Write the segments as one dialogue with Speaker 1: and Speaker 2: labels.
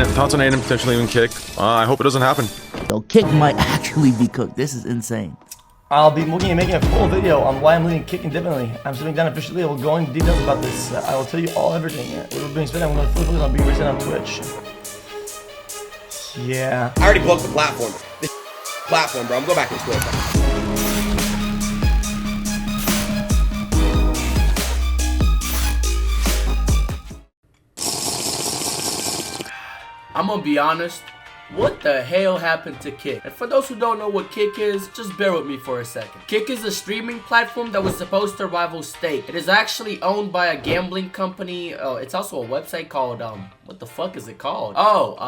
Speaker 1: thoughts on Aiden potentially even Kick? I hope it doesn't happen.
Speaker 2: Yo, Kick might actually be cooked. This is insane.
Speaker 3: I'll be looking at making a full video on why I'm leaving Kick indefinitely. I'm sitting down officially. I will go into details about this. I will tell you all everything. We're being spent. I'm going to fully focus on being recent on Twitch. Yeah.
Speaker 4: I already blocked the platform. This platform, bro. I'm going back to Twitch.
Speaker 5: I'm gonna be honest, what the hell happened to Kick? And for those who don't know what Kick is, just bear with me for a second. Kick is a streaming platform that was supposed to rival Stake. It is actually owned by a gambling company. It's also a website called, what the fuck is it called?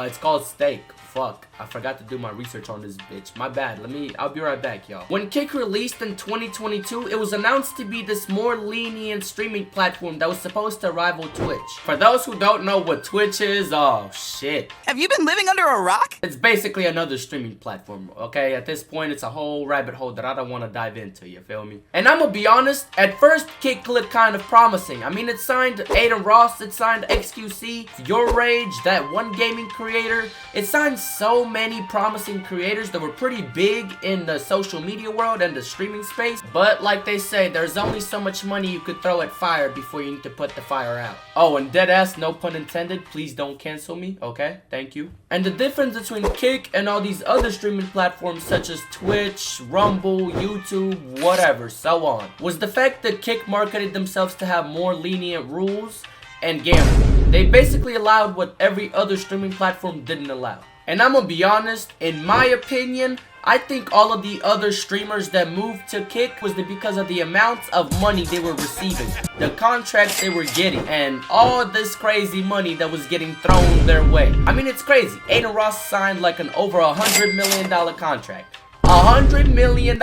Speaker 5: It's called Stake. Fuck, I forgot to do my research on this bitch. My bad. I'll be right back, y'all. When Kick released in 2022, it was announced to be this more lenient streaming platform that was supposed to rival Twitch. For those who don't know what Twitch is, oh shit.
Speaker 6: Have you been living under a rock?
Speaker 5: It's basically another streaming platform, okay? At this point, it's a whole rabbit hole that I don't want to dive into, you feel me? And I'm gonna be honest, at first, Kick looked kind of promising. I mean, it signed Aiden Ross, it signed XQC, Your Rage, that one gaming creator. It signed so many promising creators that were pretty big in the social media world and the streaming space. But like they say, there's only so much money you could throw at fire before you need to put the fire out. Oh, and deadass, no pun intended, please don't cancel me, okay? Thank you. And the difference between Kick and all these other streaming platforms such as Twitch, Rumble, YouTube, whatever, so on, was the fact that Kick marketed themselves to have more lenient rules and gambling. They basically allowed what every other streaming platform didn't allow. And I'm gonna be honest, in my opinion, I think all of the other streamers that moved to Kick was because of the amounts of money they were receiving, the contracts they were getting, and all this crazy money that was getting thrown their way. I mean, it's crazy. Aiden Ross signed like an over $100 million contract. $100 million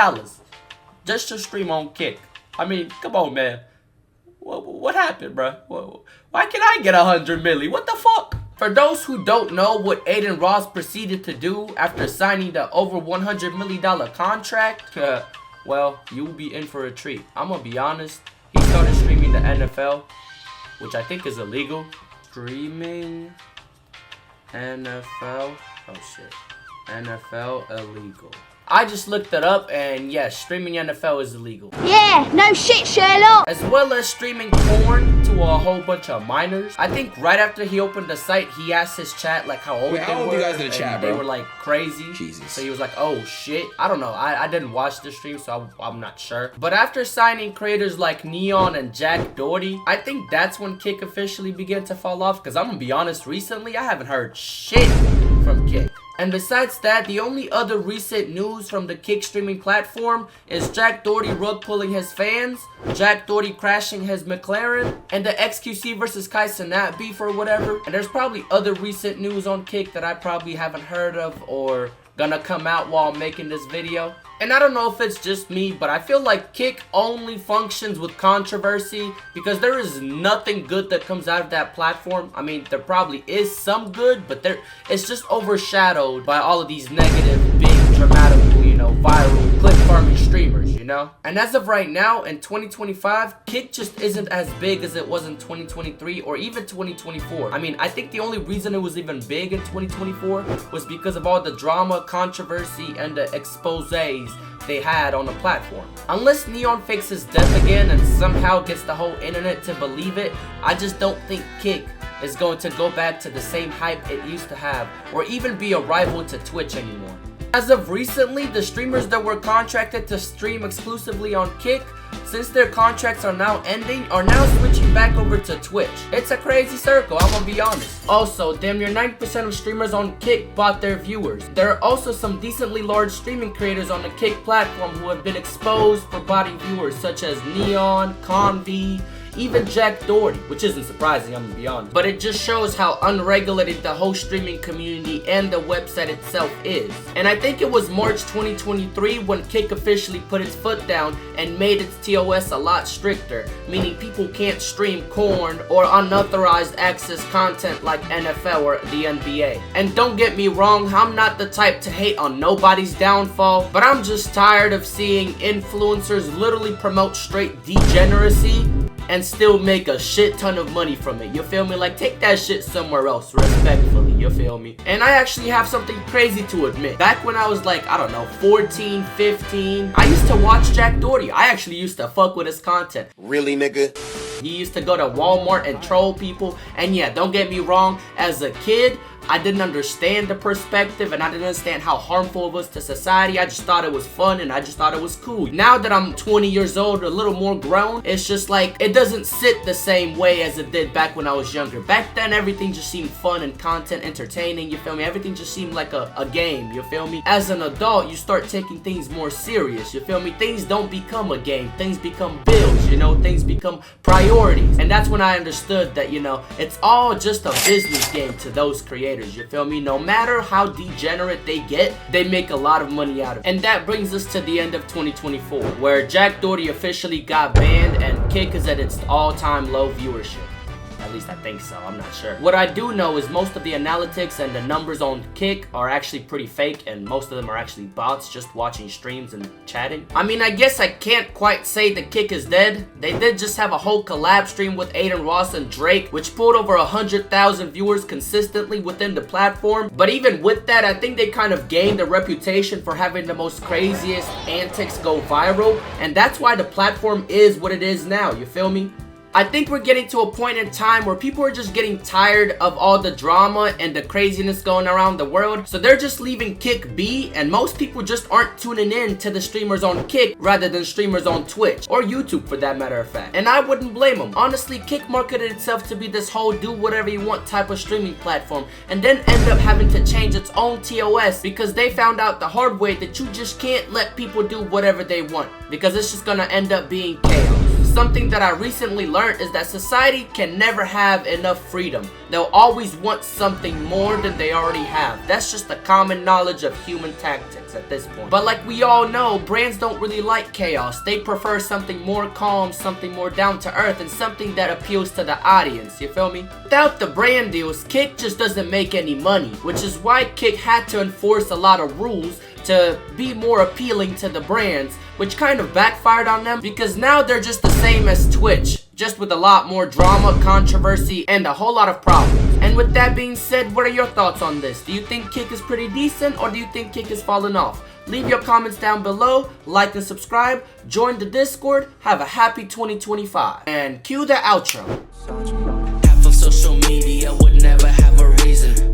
Speaker 5: just to stream on Kick. I mean, come on, man. What happened, bro? Why can't I get $100 million? What the fuck? For those who don't know what Aiden Ross proceeded to do after signing the over $100 million contract, well, you'll be in for a treat. I'm gonna be honest, he started streaming the NFL, which I think is illegal. Streaming NFL, oh shit, NFL illegal. I just looked it up, and yes, streaming NFL is illegal.
Speaker 7: Yeah, no shit, Sherlock.
Speaker 5: As well as streaming porn to a whole bunch of minors. I think right after he opened the site, he asked his chat like how old they were.
Speaker 4: How old you guys in the chat, bro?
Speaker 5: They were like crazy.
Speaker 4: Jesus.
Speaker 5: So he was like, oh shit. I don't know. I didn't watch the stream, so I'm not sure. But after signing creators like Neon and Jack Doherty, I think that's when Kick officially began to fall off. Because I'm gonna be honest, recently I haven't heard shit from Kick. And besides that, the only other recent news from the Kick streaming platform is Jack Doherty rug pulling his fans, Jack Doherty crashing his McLaren, and the XQC versus Kai Cenat beef or whatever. And there's probably other recent news on Kick that I probably haven't heard of or gonna come out while I'm making this video. And I don't know if it's just me, but I feel like Kick only functions with controversy because there is nothing good that comes out of that platform. I mean, there probably is some good, but it's just overshadowed by all of these negative, big, dramatical, you know, viral, clip farming streamers, you know? And as of right now, in 2025, Kick just isn't as big as it was in 2023 or even 2024. I mean, I think the only reason it was even big in 2024 was because of all the drama, controversy, and the exposés they had on the platform. Unless Neon fakes his death again and somehow gets the whole internet to believe it, I just don't think Kick is going to go back to the same hype it used to have or even be a rival to Twitch anymore. As of recently, the streamers that were contracted to stream exclusively on Kick, since their contracts are now ending, are now switching back over to Twitch. It's a crazy circle, I'm gonna be honest. Also, damn near 90% of streamers on Kick bought their viewers. There are also some decently large streaming creators on the Kick platform who have been exposed for botting viewers, such as Neon, Conv, even Jack Doherty, which isn't surprising, I'm gonna be honest. But it just shows how unregulated the whole streaming community and the website itself is. And I think it was March 2023 when Kick officially put its foot down and made its TOS a lot stricter, meaning people can't stream corn or unauthorized access content like NFL or the NBA. And don't get me wrong, I'm not the type to hate on nobody's downfall, but I'm just tired of seeing influencers literally promote straight degeneracy and still make a shit ton of money from it. You feel me? Like, take that shit somewhere else, respectfully. You feel me? And I actually have something crazy to admit. Back when I was like, I don't know, 14, 15, I used to watch Jack Doherty. I actually used to fuck with his content.
Speaker 4: Really, nigga?
Speaker 5: He used to go to Walmart and troll people. And yeah, don't get me wrong, as a kid, I didn't understand the perspective and I didn't understand how harmful it was to society. I just thought it was fun and I just thought it was cool. Now that I'm 20 years old, a little more grown, it's just like, it doesn't sit the same way as it did back when I was younger. Back then, everything just seemed fun and content, entertaining, you feel me? Everything just seemed like a game, you feel me? As an adult, you start taking things more serious, you feel me? Things don't become a game, things become bills, you know? Things become priorities. And that's when I understood that, you know, it's all just a business game to those creators. You feel me? No matter how degenerate they get, they make a lot of money out of it. And that brings us to the end of 2024, where Jack Doherty officially got banned and Kick is at its all-time low viewership. At least I think so, I'm not sure. What I do know is most of the analytics and the numbers on Kick are actually pretty fake, and most of them are actually bots just watching streams and chatting. I mean, I guess I can't quite say that Kick is dead. They did just have a whole collab stream with Aiden Ross and Drake, which pulled over 100,000 viewers consistently within the platform. But even with that, I think they kind of gained a reputation for having the most craziest antics go viral, and that's why the platform is what it is now, you feel me? I think we're getting to a point in time where people are just getting tired of all the drama and the craziness going around the world, so they're just leaving Kick be, and most people just aren't tuning in to the streamers on Kick rather than streamers on Twitch or YouTube for that matter of fact. And I wouldn't blame them. Honestly, Kick marketed itself to be this whole do whatever you want type of streaming platform, and then end up having to change its own TOS because they found out the hard way that you just can't let people do whatever they want, because it's just gonna end up being chaos. Something that I recently learned is that society can never have enough freedom. They'll always want something more than they already have. That's just the common knowledge of human tactics at this point. But like we all know, brands don't really like chaos. They prefer something more calm, something more down to earth, and something that appeals to the audience, you feel me? Without the brand deals, Kick just doesn't make any money, which is why Kick had to enforce a lot of rules to be more appealing to the brands, which kind of backfired on them because now they're just the same as Twitch, just with a lot more drama, controversy, and a whole lot of problems. And with that being said, what are your thoughts on this? Do you think Kick is pretty decent, or do you think Kick is falling off? Leave your comments down below, like and subscribe, join the Discord, have a happy 2025, and cue the outro.
Speaker 8: Half of social media would never have a reason.